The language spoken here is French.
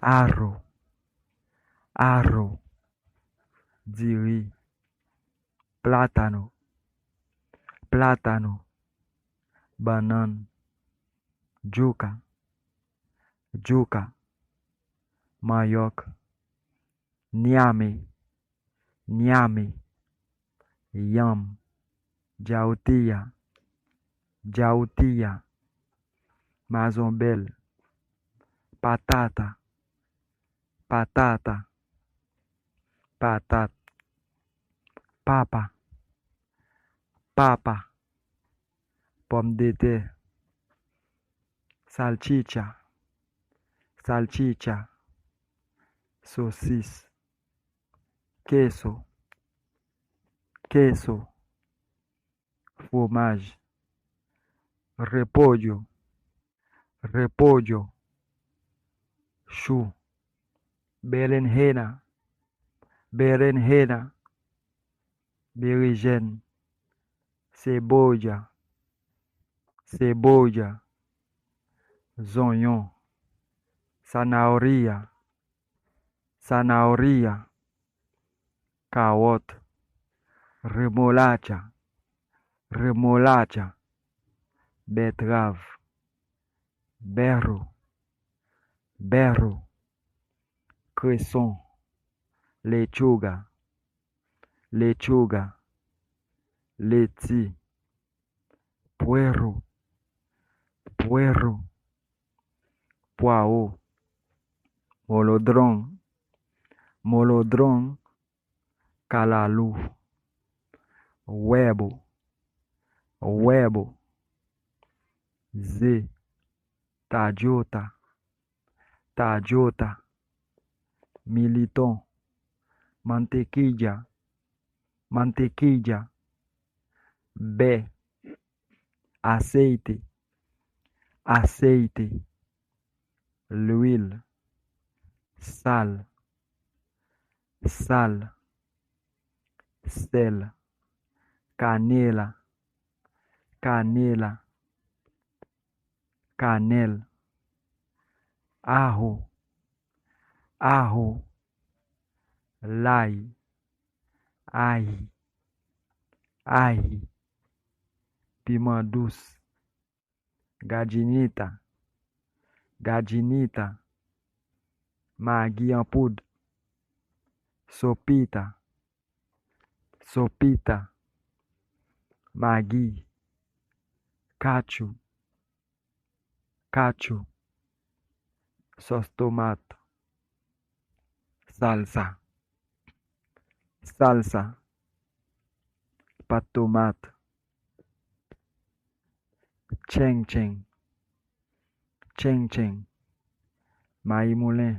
arro, arro, diri, plátano, plátano, banana, juca, juca, mandioca, niame, niame, yam, jautia, jautia, mazombel, patata, patata, patat, papa, papa, pomme de terre, salchicha, salchicha, saucisse, queso, queso, fromage, repollo, repollo, chou, berenjena, berenjena, berinjela, cebolla, cebolla, zonhon, zanahoria, zanahoria, carotte, remolacha, remolacha, betterave, berro, berro, cresson, lechuga, lechuga, lettuce, puerro, puerro, poireau, molodron, molodron, calalu, huevo, huevo, Z, tajota, tajota, militón, mantequilla, mantequilla, B, aceite, aceite, l'huile, sal, sal, sel, canela, canela, canelle, ajo, ajo, l'ail, ail, ail, piment douce, gadinita, gadinita, maggi en poudre, sopita, sopita, maggi, cacio, cacio, sauce tomate, salsa, salsa, pâte tomate, cheng cheng, cheng cheng, maïs moulin,